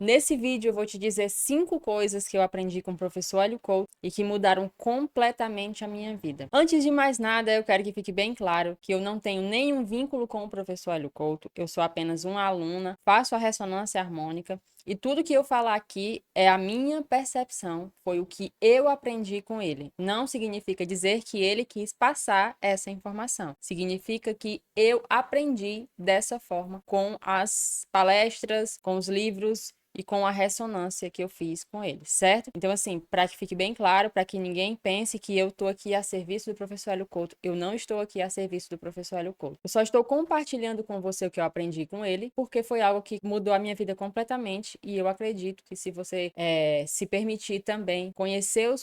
Nesse vídeo eu vou te dizer 5 coisas que eu aprendi com o professor Hélio Couto e que mudaram completamente a minha vida. Antes de mais nada, eu quero que fique bem claro que eu não tenho nenhum vínculo com o professor Hélio Couto, eu sou apenas uma aluna, faço a ressonância harmônica e tudo que eu falar aqui é a minha percepção, foi o que eu aprendi com ele. Não significa dizer que ele quis passar essa informação. Significa que eu aprendi dessa forma com as palestras, com os livros e com a ressonância que eu fiz com ele, certo? Então, assim, para que fique bem claro, para que ninguém pense que eu estou aqui a serviço do professor Hélio Couto, eu não estou aqui a serviço do professor Hélio Couto. Eu só estou compartilhando com você o que eu aprendi com ele, porque foi algo que mudou a minha vida completamente e eu acredito que se você se permitir também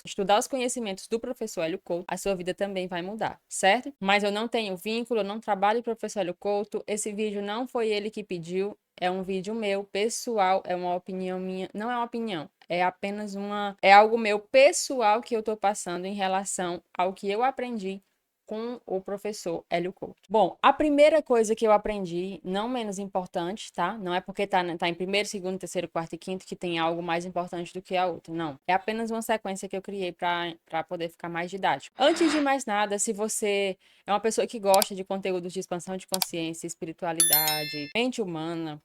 estudar os conhecimentos do professor Hélio Couto, a sua vida também vai mudar, certo? Mas eu não tenho vínculo, eu não trabalho com o professor Hélio Couto, esse vídeo não foi ele que pediu, é um vídeo meu, pessoal, é uma opinião minha, não é uma opinião, é algo meu pessoal que eu tô passando em relação ao que eu aprendi com o professor Hélio Couto. Bom, a primeira coisa que eu aprendi, não menos importante, tá? Não é porque tá em primeiro, segundo, terceiro, quarto e quinto que tem algo mais importante do que a outra, não. É apenas uma sequência que eu criei para poder ficar mais didático. Antes de mais nada, se você é uma pessoa que gosta de conteúdos de expansão de consciência, espiritualidade, mente humana,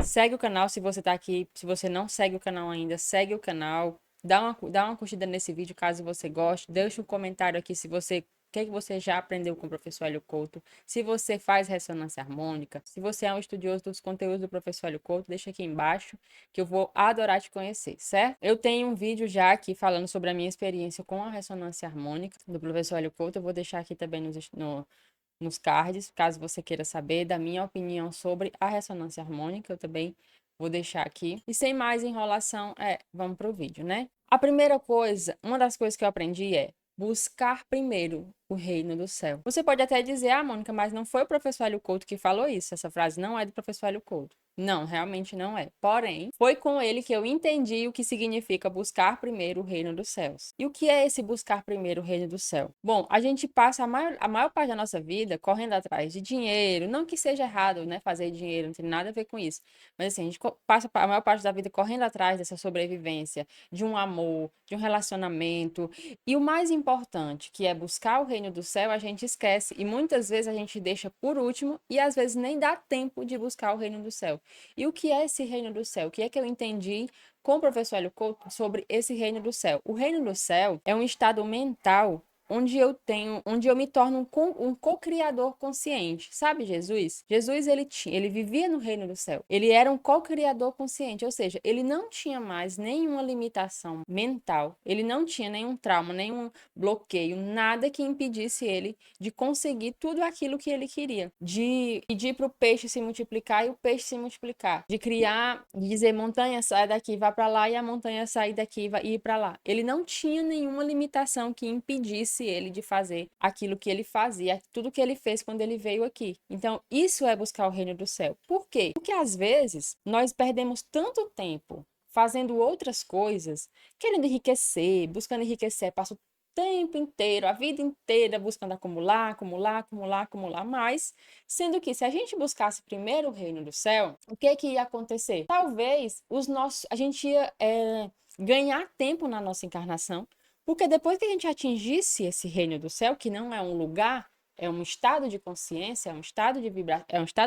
segue o canal se você tá aqui. Se você não segue o canal ainda, segue o canal. Dá uma curtida nesse vídeo caso você goste. Deixa um comentário aqui se você o que é que você já aprendeu com o professor Hélio Couto? Se você faz ressonância harmônica, se você é um estudioso dos conteúdos do professor Hélio Couto, deixa aqui embaixo que eu vou adorar te conhecer, certo? Eu tenho um vídeo já aqui falando sobre a minha experiência com a ressonância harmônica do professor Hélio Couto. Eu vou deixar aqui também nos cards, caso você queira saber da minha opinião sobre a ressonância harmônica, eu também vou deixar aqui. E sem mais enrolação, vamos pro vídeo, né? A primeira coisa, uma das coisas que eu aprendi é buscar primeiro o reino do céu. Você pode até dizer, Mônica, mas não foi o professor Hélio Couto que falou isso. Essa frase não é do professor Hélio Couto. Não, realmente não é. Porém, foi com ele que eu entendi o que significa buscar primeiro o reino dos céus. E o que é esse buscar primeiro o reino do céu? Bom, a gente passa a maior parte da nossa vida correndo atrás de dinheiro. Não que seja errado, né, fazer dinheiro, não tem nada a ver com isso. Mas assim, a gente passa a maior parte da vida correndo atrás dessa sobrevivência, de um amor, de um relacionamento. E o mais importante, que é buscar o reino do céu, a gente esquece. E muitas vezes a gente deixa por último e às vezes nem dá tempo de buscar o reino do céu. E o que é esse reino do céu? O que é que eu entendi com o professor Hélio Couto sobre esse reino do céu? O reino do céu é um estado mental onde eu me torno um co-criador consciente. Sabe Jesus? Jesus, ele vivia no reino do céu. Ele era um co-criador consciente, ou seja, ele não tinha mais nenhuma limitação mental, ele não tinha nenhum trauma, nenhum bloqueio, nada que impedisse ele de conseguir tudo aquilo que ele queria. De pedir para o peixe se multiplicar e o peixe se multiplicar. De criar, de dizer, montanha, sai daqui, vá para lá, e a montanha sair daqui e ir para lá. Ele não tinha nenhuma limitação que impedisse ele de fazer aquilo que ele fazia, tudo que ele fez quando ele veio aqui. Então, isso é buscar o reino do céu. Por quê? Porque às vezes nós perdemos tanto tempo fazendo outras coisas, querendo enriquecer, buscando enriquecer, passa o tempo inteiro, a vida inteira buscando acumular, acumular, acumular, acumular mais, sendo que se a gente buscasse primeiro o reino do céu, o que que ia acontecer? Talvez a gente ia ganhar tempo na nossa encarnação, porque depois que a gente atingisse esse reino do céu, que não é um lugar, é um estado de consciência, é um estado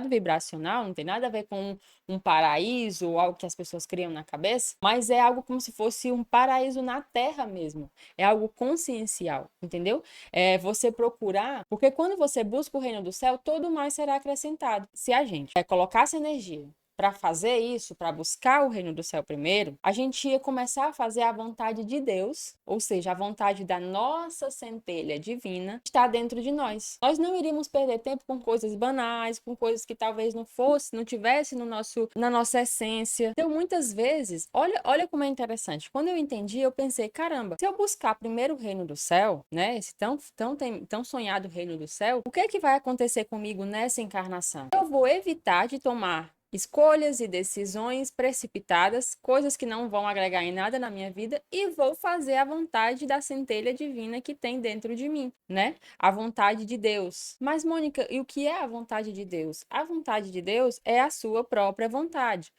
vibracional, não tem nada a ver com um paraíso ou algo que as pessoas criam na cabeça, mas é algo como se fosse um paraíso na Terra mesmo. É algo consciencial, entendeu? É você procurar, porque quando você busca o reino do céu, todo mais será acrescentado. Se a gente colocar essa energia para fazer isso, para buscar o reino do céu primeiro, a gente ia começar a fazer a vontade de Deus, ou seja, a vontade da nossa centelha divina está dentro de nós. Nós não iríamos perder tempo com coisas banais, com coisas que talvez não tivesse na nossa essência. Então, muitas vezes, olha como é interessante. Quando eu entendi, eu pensei, caramba, se eu buscar primeiro o reino do céu, né, esse tão sonhado reino do céu, o que é que vai acontecer comigo nessa encarnação? Eu vou evitar de tomar escolhas e decisões precipitadas, coisas que não vão agregar em nada na minha vida, e vou fazer a vontade da centelha divina que tem dentro de mim, né? A vontade de Deus. Mas, Mônica, e o que é a vontade de Deus? A vontade de Deus é a sua própria vontade.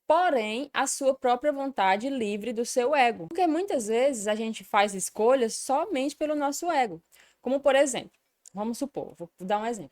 porém a sua própria vontade livre do seu ego. Porque muitas vezes a gente faz escolhas somente pelo nosso ego. Como, por exemplo, vamos supor, vou dar um exemplo.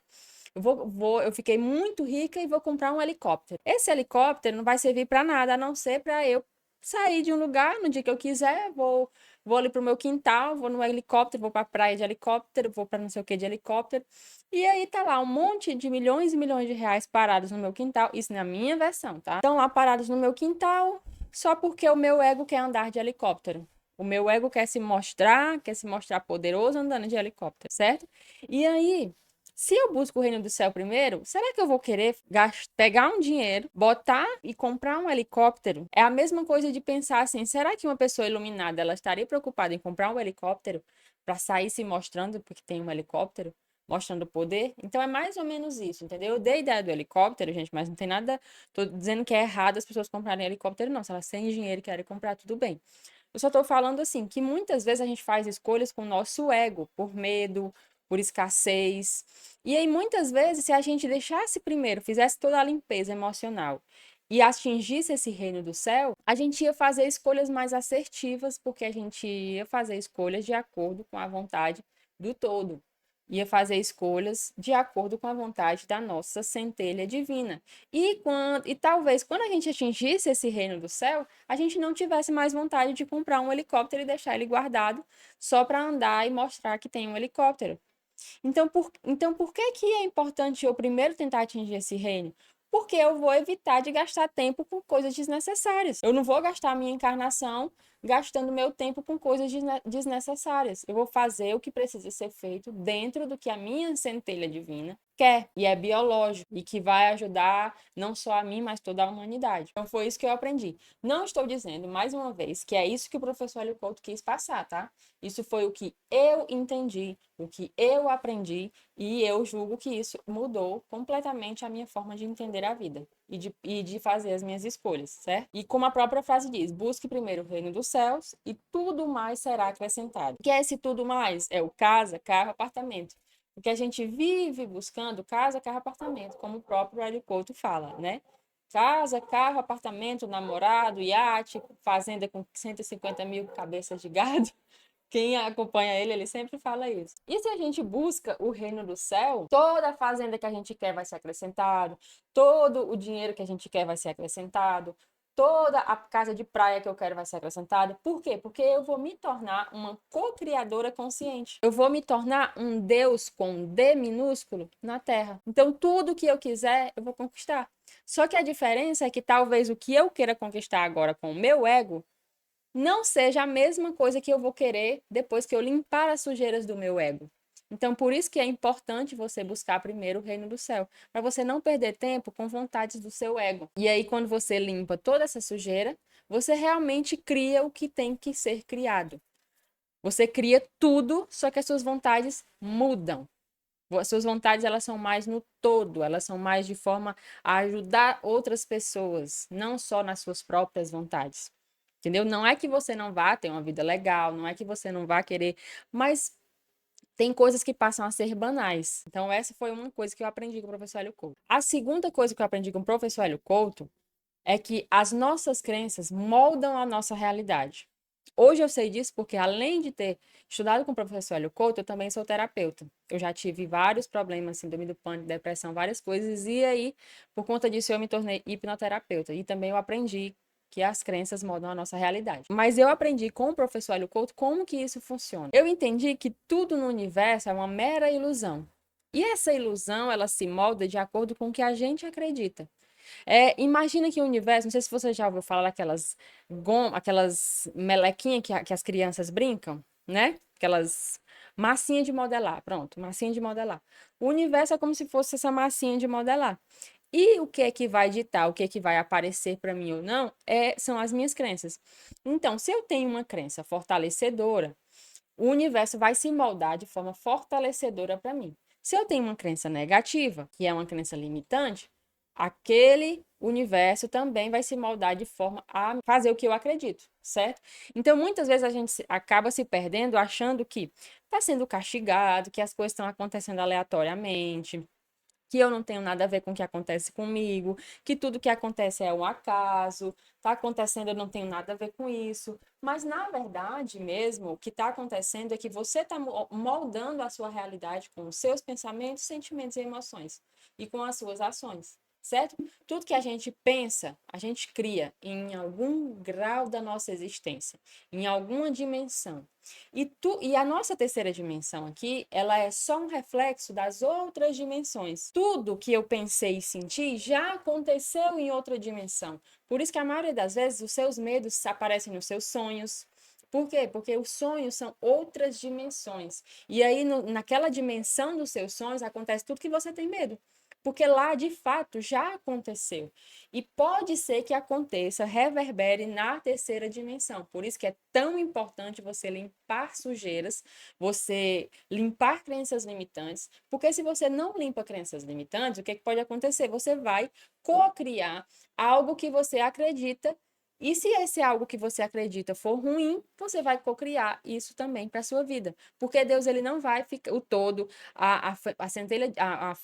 Eu fiquei muito rica e vou comprar um helicóptero. Esse helicóptero não vai servir para nada, a não ser para eu sair de um lugar no dia que eu quiser, vou ali para o meu quintal, vou no helicóptero, vou para a praia de helicóptero, vou para não sei o que de helicóptero. E aí tá lá um monte de milhões e milhões de reais parados no meu quintal, isso na minha versão, tá? Estão lá parados no meu quintal só porque o meu ego quer andar de helicóptero. O meu ego quer se mostrar poderoso andando de helicóptero, certo? E aí, se eu busco o reino do céu primeiro, será que eu vou querer pegar um dinheiro, botar e comprar um helicóptero? É a mesma coisa de pensar assim, será que uma pessoa iluminada, ela estaria preocupada em comprar um helicóptero para sair se mostrando porque tem um helicóptero? Mostrando poder? Então é mais ou menos isso, entendeu? Eu dei a ideia do helicóptero, gente, mas não tem nada. Tô dizendo que é errado as pessoas comprarem helicóptero, não. Se elas têm dinheiro e querem comprar, tudo bem. Eu só tô falando assim, que muitas vezes a gente faz escolhas com o nosso ego, por medo, por escassez. E aí, muitas vezes, se a gente deixasse primeiro, fizesse toda a limpeza emocional e atingisse esse reino do céu, a gente ia fazer escolhas mais assertivas, porque a gente ia fazer escolhas de acordo com a vontade do todo. Ia fazer escolhas de acordo com a vontade da nossa centelha divina. E talvez quando a gente atingisse esse reino do céu, a gente não tivesse mais vontade de comprar um helicóptero e deixar ele guardado só para andar e mostrar que tem um helicóptero. Então, por que que é importante eu primeiro tentar atingir esse reino? Porque eu vou evitar de gastar tempo com coisas desnecessárias. Eu não vou gastar a minha encarnação gastando meu tempo com coisas desnecessárias. Eu vou fazer o que precisa ser feito dentro do que a minha centelha divina quer, e é biológico, e que vai ajudar não só a mim, mas toda a humanidade. Então foi isso que eu aprendi. Não estou dizendo, mais uma vez, que é isso que o professor Hélio Couto quis passar, tá? Isso foi o que eu entendi, o que eu aprendi, e eu julgo que isso mudou completamente a minha forma de entender a vida e de fazer as minhas escolhas, certo? E como a própria frase diz, busque primeiro o reino dos céus e tudo mais será acrescentado. O que é esse tudo mais? É o casa, carro, apartamento. Porque a gente vive buscando casa, carro, apartamento, como o próprio Hélio Couto fala, né? Casa, carro, apartamento, namorado, iate, fazenda com 150 mil cabeças de gado. Quem acompanha ele, ele sempre fala isso. E se a gente busca o reino do céu, toda a fazenda que a gente quer vai ser acrescentado, todo o dinheiro que a gente quer vai ser acrescentado, toda a casa de praia que eu quero vai ser acrescentada. Por quê? Porque eu vou me tornar uma co-criadora consciente. Eu vou me tornar um Deus com D minúsculo na Terra. Então, tudo que eu quiser, eu vou conquistar. Só que a diferença é que talvez o que eu queira conquistar agora com o meu ego não seja a mesma coisa que eu vou querer depois que eu limpar as sujeiras do meu ego. Então, por isso que é importante você buscar primeiro o reino do céu, para você não perder tempo com vontades do seu ego. E aí, quando você limpa toda essa sujeira, você realmente cria o que tem que ser criado. Você cria tudo, só que as suas vontades mudam. As suas vontades, elas são mais no todo, elas são mais de forma a ajudar outras pessoas, não só nas suas próprias vontades. Entendeu? Não é que você não vá ter uma vida legal, não é que você não vá querer, mas tem coisas que passam a ser banais. Então, essa foi uma coisa que eu aprendi com o professor Hélio Couto. A segunda coisa que eu aprendi com o professor Hélio Couto é que as nossas crenças moldam a nossa realidade. Hoje eu sei disso porque, além de ter estudado com o professor Hélio Couto, eu também sou terapeuta. Eu já tive vários problemas, síndrome do pânico, depressão, várias coisas, e aí, por conta disso, eu me tornei hipnoterapeuta. E também eu aprendi que as crenças moldam a nossa realidade. Mas eu aprendi com o professor Hélio Couto como que isso funciona. Eu entendi que tudo no universo é uma mera ilusão. E essa ilusão, ela se molda de acordo com o que a gente acredita. Imagina que o universo, não sei se você já ouviu falar aquelas melequinhas que as crianças brincam, né? Aquelas massinha de modelar, pronto, massinha de modelar. O universo é como se fosse essa massinha de modelar. E o que é que vai ditar, o que é que vai aparecer para mim ou não, são as minhas crenças. Então, se eu tenho uma crença fortalecedora, o universo vai se moldar de forma fortalecedora para mim. Se eu tenho uma crença negativa, que é uma crença limitante, aquele universo também vai se moldar de forma a fazer o que eu acredito, certo? Então, muitas vezes a gente acaba se perdendo achando que está sendo castigado, que as coisas estão acontecendo aleatoriamente. que eu não tenho nada a ver com o que acontece comigo, que tudo que acontece é um acaso, tá acontecendo, eu não tenho nada a ver com isso. Mas, na verdade mesmo, o que está acontecendo é que você está moldando a sua realidade com os seus pensamentos, sentimentos e emoções, e com as suas ações, certo? Tudo que a gente pensa, a gente cria em algum grau da nossa existência, em alguma dimensão. E a nossa terceira dimensão aqui, ela é só um reflexo das outras dimensões. Tudo que eu pensei e senti já aconteceu em outra dimensão. Por isso que a maioria das vezes os seus medos aparecem nos seus sonhos. Por quê? Porque os sonhos são outras dimensões. E aí, naquela dimensão dos seus sonhos, acontece tudo que você tem medo. Porque lá, de fato, já aconteceu. E pode ser que aconteça, reverbere na terceira dimensão. Por isso que é tão importante você limpar sujeiras, você limpar crenças limitantes, porque se você não limpa crenças limitantes, o que pode acontecer? Você vai co-criar algo que você acredita, e se esse algo que você acredita for ruim, você vai co-criar isso também para a sua vida. Porque Deus, ele não vai ficar, o todo, a centelha, a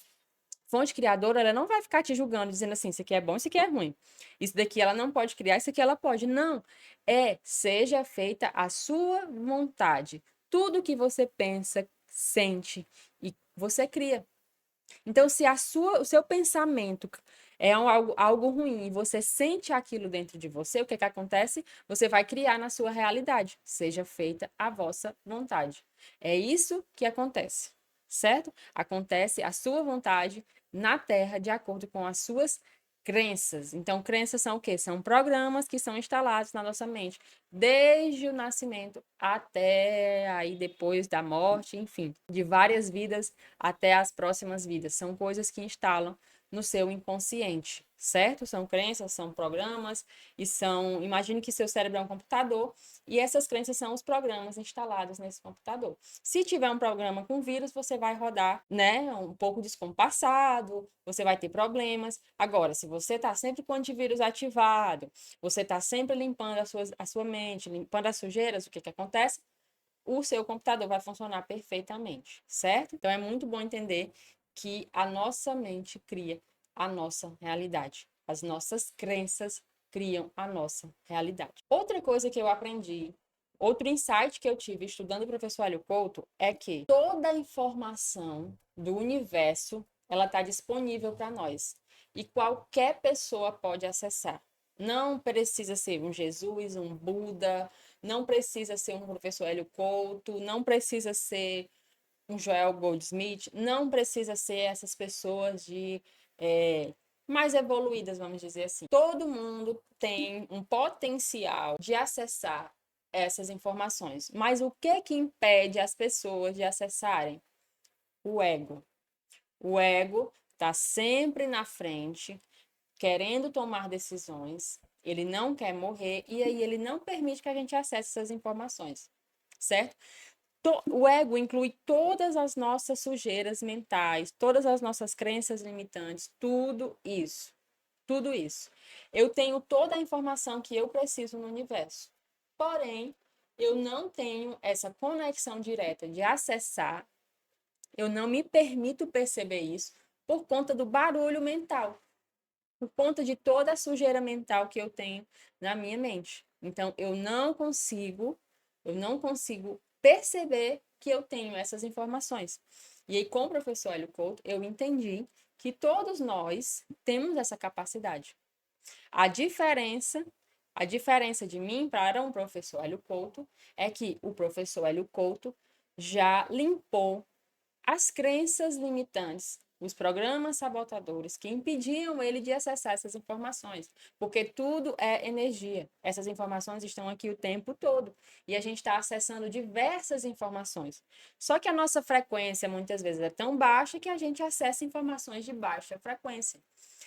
fonte criadora, ela não vai ficar te julgando, dizendo assim, isso aqui é bom, isso aqui é ruim. Isso daqui ela não pode criar, isso aqui ela pode. Não. Seja feita a sua vontade. Tudo que você pensa, sente e você cria. Então, se o seu pensamento é algo ruim e você sente aquilo dentro de você, o que acontece? Você vai criar na sua realidade. Seja feita a vossa vontade. É isso que acontece, certo? Acontece a sua vontade na Terra de acordo com as suas crenças. Então, crenças são o quê? São programas que são instalados na nossa mente desde o nascimento até aí depois da morte, enfim, de várias vidas até as próximas vidas. São coisas que instalam no seu inconsciente, certo? São crenças, são programas e são. Imagine que seu cérebro é um computador e essas crenças são os programas instalados nesse computador. Se tiver um programa com vírus, você vai rodar, né, um pouco descompassado, você vai ter problemas. Agora, se você está sempre com o antivírus ativado, você está sempre limpando a sua mente, limpando as sujeiras, o que acontece? O seu computador vai funcionar perfeitamente, certo? Então é muito bom entender que a nossa mente cria a nossa realidade. As nossas crenças criam a nossa realidade. Outra coisa que eu aprendi, outro insight que eu tive estudando o professor Hélio Couto é que toda a informação do universo, ela está disponível para nós e qualquer pessoa pode acessar. Não precisa ser um Jesus, um Buda, não precisa ser um professor Hélio Couto, não precisa ser um Joel Goldsmith, não precisa ser essas pessoas mais evoluídas, vamos dizer assim. Todo mundo tem um potencial de acessar essas informações, mas o que impede as pessoas de acessarem? O ego. O ego está sempre na frente, querendo tomar decisões, ele não quer morrer e aí ele não permite que a gente acesse essas informações, certo? O ego inclui todas as nossas sujeiras mentais, todas as nossas crenças limitantes, tudo isso. Tudo isso. Eu tenho toda a informação que eu preciso no universo. Porém, eu não tenho essa conexão direta de acessar, eu não me permito perceber isso por conta do barulho mental, por conta de toda a sujeira mental que eu tenho na minha mente. Então, eu não consigo perceber que eu tenho essas informações. E aí, com o professor Hélio Couto, eu entendi que todos nós temos essa capacidade. A diferença, a diferença de mim para um professor Hélio Couto é que o professor Hélio Couto já limpou as crenças limitantes, os programas sabotadores que impediam ele de acessar essas informações, porque tudo é energia. Essas informações estão aqui o tempo todo e a gente está acessando diversas informações. Só que a nossa frequência muitas vezes é tão baixa que a gente acessa informações de baixa frequência.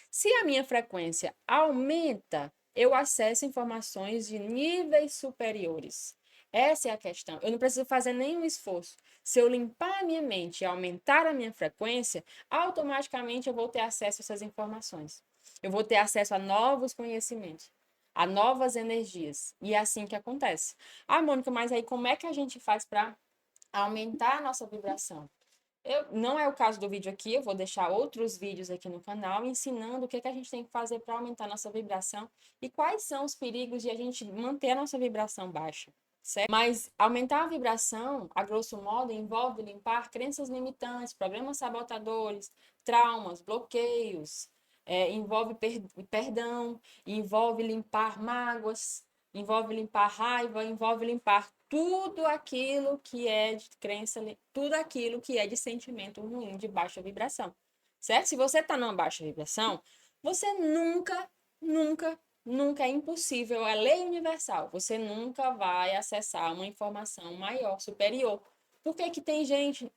Se a minha frequência aumenta, eu acesso informações de níveis superiores. Essa é a questão. Eu não preciso fazer nenhum esforço. Se eu limpar a minha mente e aumentar a minha frequência, automaticamente eu vou ter acesso a essas informações. Eu vou ter acesso a novos conhecimentos, a novas energias. E é assim que acontece. Ah, Mônica, mas aí como é que a gente faz para aumentar a nossa vibração? Não é o caso do vídeo aqui, eu vou deixar outros vídeos aqui no canal ensinando o que a gente tem que fazer para aumentar a nossa vibração e quais são os perigos de a gente manter a nossa vibração baixa, certo? Mas aumentar a vibração, a grosso modo, envolve limpar crenças limitantes, problemas sabotadores, traumas, bloqueios, envolve perdão, envolve limpar mágoas, envolve limpar raiva, envolve limpar tudo aquilo que é de crença, tudo aquilo que é de sentimento ruim, de baixa vibração, certo? Se você está numa baixa vibração, você nunca é impossível, é lei universal, você nunca vai acessar uma informação maior, superior. Por que que tem gente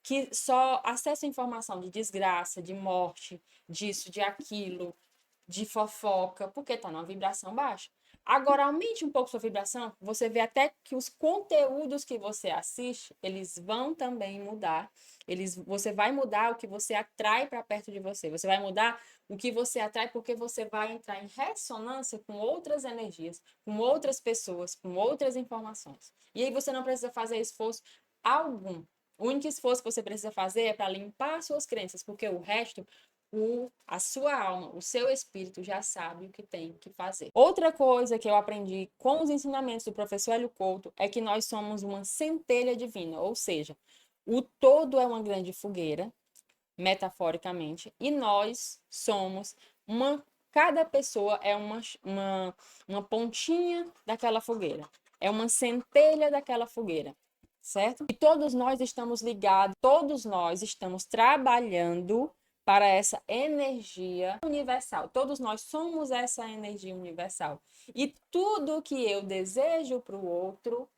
que só acessa informação de desgraça, de morte, disso, de aquilo, de fofoca, porque está numa vibração baixa? Agora, aumente um pouco sua vibração, você vê até que os conteúdos que você assiste, eles vão também mudar. Você vai mudar o que você atrai para perto de você. Você vai mudar o que você atrai porque você vai entrar em ressonância com outras energias, com outras pessoas, com outras informações. E aí você não precisa fazer esforço algum. O único esforço que você precisa fazer é para limpar suas crenças, porque o resto a sua alma, o seu espírito já sabe o que tem que fazer. Outra coisa que eu aprendi com os ensinamentos do professor Hélio Couto é que nós somos uma centelha divina, ou seja, o todo é uma grande fogueira, metaforicamente, e nós somos cada pessoa é uma pontinha daquela fogueira, é uma centelha daquela fogueira, certo? E todos nós estamos ligados, todos nós estamos trabalhando para essa energia universal. Todos nós somos essa energia universal. E tudo que eu desejo para o outro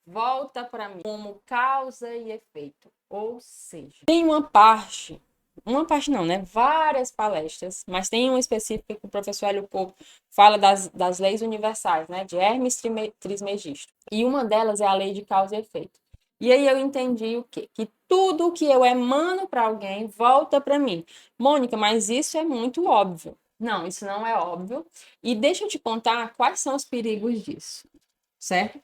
volta para mim como causa e efeito. Ou seja, tem uma parte não, né? Várias palestras, mas tem uma específica que o professor Hélio Couto fala das leis universais, né? De Hermes Trismegisto. E uma delas é a lei de causa e efeito. E aí eu entendi o quê? Que tudo que eu emano para alguém volta para mim. Mônica, mas isso é muito óbvio. Não, isso não é óbvio. E deixa eu te contar quais são os perigos disso, certo?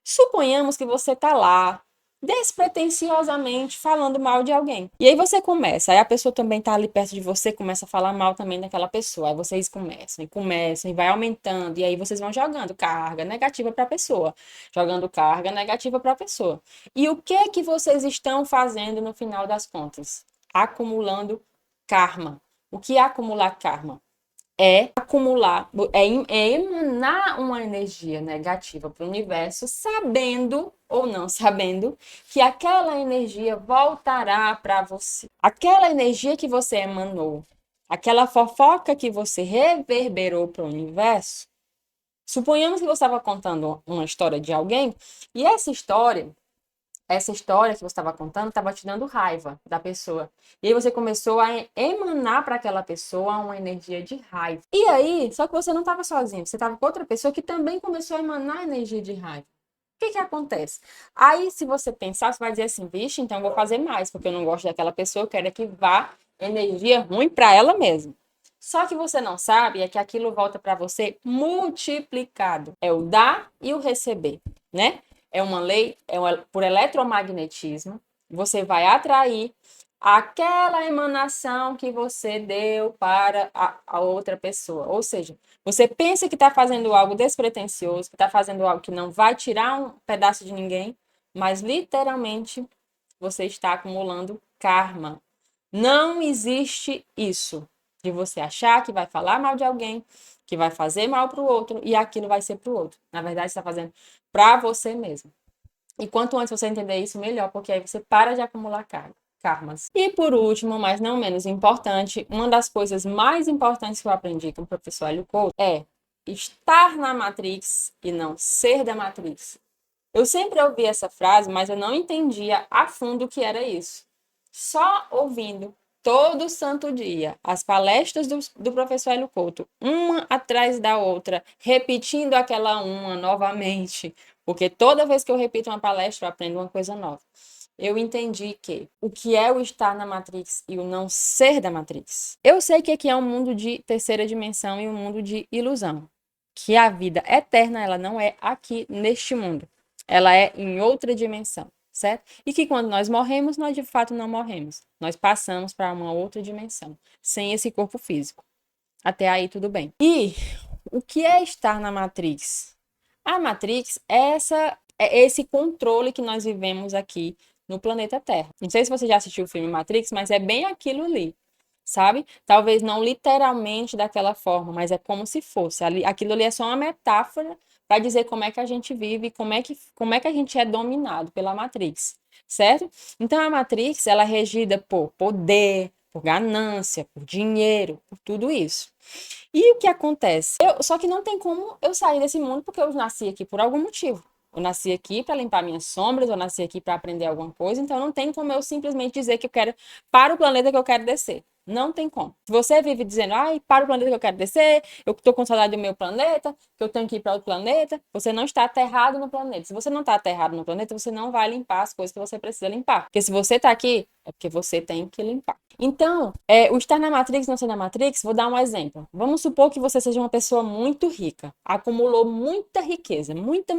Suponhamos que você está lá, despretensiosamente, falando mal de alguém. E aí você começa, aí a pessoa também está ali perto de você, começa a falar mal também daquela pessoa. Aí vocês começam, e vai aumentando, e aí vocês vão jogando carga negativa para a pessoa, jogando carga negativa para a pessoa. E o que é que vocês estão fazendo no final das contas? Acumulando karma. O que é acumular karma? É acumular, é emanar uma energia negativa para o universo, sabendo ou não sabendo que aquela energia voltará para você. Aquela energia que você emanou, aquela fofoca que você reverberou para o universo. Suponhamos que você estava contando uma história de alguém e essa história que você estava contando estava te dando raiva da pessoa. E aí você começou a emanar para aquela pessoa uma energia de raiva. E aí, só que você não estava sozinho, você estava com outra pessoa que também começou a emanar energia de raiva. O que que acontece? Aí, se você pensar, você vai dizer assim, vixe, então eu vou fazer mais, porque eu não gosto daquela pessoa, eu quero que vá energia ruim para ela mesma. Só que você não sabe é que aquilo volta para você multiplicado. É o dar e o receber, né? É uma lei, por eletromagnetismo, você vai atrair aquela emanação que você deu para a outra pessoa. Ou seja, você pensa que está fazendo algo despretensioso, que está fazendo algo que não vai tirar um pedaço de ninguém, mas literalmente você está acumulando karma. Não existe isso de você achar que vai falar mal de alguém, que vai fazer mal para o outro e aquilo vai ser para o outro. Na verdade, você está fazendo para você mesmo. E quanto antes você entender isso, melhor, porque aí você para de acumular karmas. E por último, mas não menos importante, uma das coisas mais importantes que eu aprendi com o professor Hélio Couto é estar na Matrix e não ser da Matrix. Eu sempre ouvi essa frase, mas eu não entendia a fundo o que era isso. Só ouvindo todo santo dia as palestras do professor Hélio Couto, uma atrás da outra, repetindo aquela uma novamente, porque toda vez que eu repito uma palestra, eu aprendo uma coisa nova. Eu entendi que o que é o estar na Matrix e o não ser da Matrix. Eu sei que aqui é um mundo de terceira dimensão e um mundo de ilusão, que a vida eterna ela não é aqui neste mundo, ela é em outra dimensão. certo? E que quando nós morremos, nós de fato não morremos. Nós passamos para uma outra dimensão, sem esse corpo físico. Até aí tudo bem. E o que é estar na Matrix? A Matrix é esse controle que nós vivemos aqui no planeta Terra. Não sei se você já assistiu o filme Matrix, mas é bem aquilo ali, sabe? Talvez não literalmente daquela forma, mas é como se fosse. Aquilo ali é só uma metáfora para dizer como é que a gente vive, como é que a gente é dominado pela Matrix, certo? Então a Matrix, ela é regida por poder, por ganância, por dinheiro, por tudo isso. E o que acontece? Só que não tem como eu sair desse mundo porque eu nasci aqui por algum motivo. Eu nasci aqui para limpar minhas sombras, eu nasci aqui para aprender alguma coisa, então não tem como eu simplesmente dizer que eu quero para o planeta que eu quero descer. Não tem como. Se você vive dizendo, ai, para o planeta que eu quero descer, eu estou com saudade do meu planeta, que eu tenho que ir para outro planeta, você não está aterrado no planeta. Se você não está aterrado no planeta, você não vai limpar as coisas que você precisa limpar. Porque se você está aqui, é porque você tem que limpar. Então, o estar na Matrix, não ser na Matrix, vou dar um exemplo. Vamos supor que você seja uma pessoa muito rica, acumulou muita riqueza, muita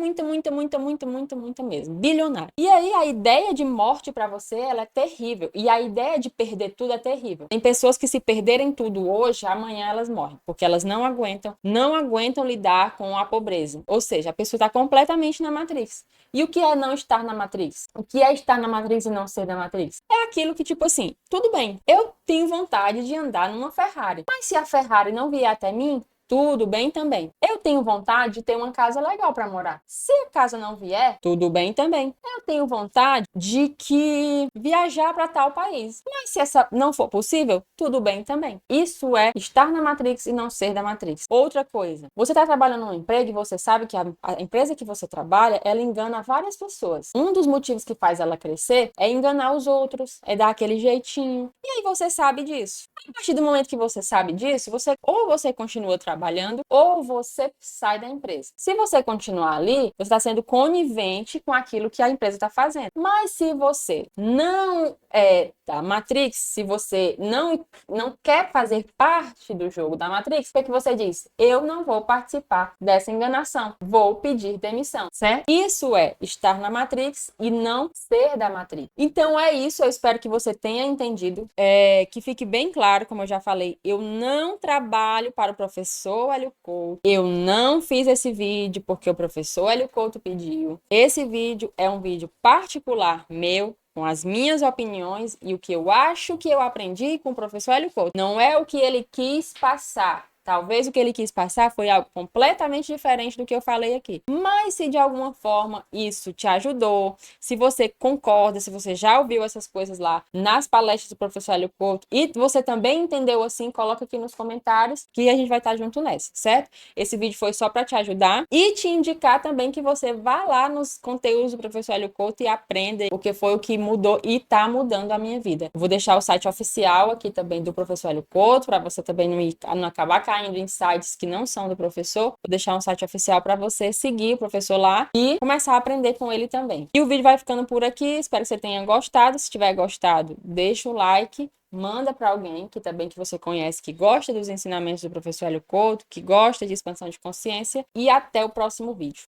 mesmo, bilionário. E aí a ideia de morte para você, ela é terrível. E a ideia de perder tudo é terrível. Tem pessoas que se perderem tudo hoje, amanhã elas morrem, porque elas não aguentam lidar com a pobreza. Ou seja, a pessoa está completamente na Matrix. E o que é não estar na Matrix? O que é estar na Matrix e não ser da Matrix? É aquilo que, tipo assim, tudo bem, eu tenho vontade de andar numa Ferrari, mas se a Ferrari não vier até mim, tudo bem também. Eu tenho vontade de ter uma casa legal para morar. Se a casa não vier, tudo bem também. Eu tenho vontade de que viajar para tal país. Mas se essa não for possível, tudo bem também. Isso é estar na Matrix e não ser da Matrix. Outra coisa, você está trabalhando num emprego e você sabe que a empresa que você trabalha, ela engana várias pessoas. Um dos motivos que faz ela crescer é enganar os outros, é dar aquele jeitinho. E aí você sabe disso. A partir do momento que você sabe disso, você continua trabalhando ou você sai da empresa. Se você continuar ali, você está sendo conivente com aquilo que a empresa está fazendo. Mas se você não é da Matrix, se você não quer fazer parte do jogo da Matrix, o que é que você diz? Eu não vou participar dessa enganação. Vou pedir demissão, certo? Isso é estar na Matrix e não ser da Matrix. Então é isso, eu espero que você tenha entendido, que fique bem claro, como eu já falei, eu não trabalho para o professor Hélio Couto. Eu não fiz esse vídeo porque o professor Hélio Couto pediu. Esse vídeo é um vídeo particular meu, com as minhas opiniões e o que eu acho que eu aprendi com o professor Hélio Couto. Não é o que ele quis passar. Talvez o que ele quis passar foi algo completamente diferente do que eu falei aqui. Mas se de alguma forma isso te ajudou, se você concorda, se você já ouviu essas coisas lá nas palestras do professor Hélio Couto e você também entendeu assim, coloca aqui nos comentários que a gente vai estar junto nessa, certo? Esse vídeo foi só para te ajudar e te indicar também que você vá lá nos conteúdos do professor Hélio Couto e aprenda, porque foi o que mudou e está mudando a minha vida. Eu vou deixar o site oficial aqui também do professor Hélio Couto, para você também não acabar caindo em sites que não são do professor. Vou deixar um site oficial para você seguir o professor lá e começar a aprender com ele também. E o vídeo vai ficando por aqui. Espero que você tenha gostado. Se tiver gostado, deixa o like. Manda para alguém que também que você conhece, que gosta dos ensinamentos do professor Hélio Couto, que gosta de expansão de consciência. E até o próximo vídeo.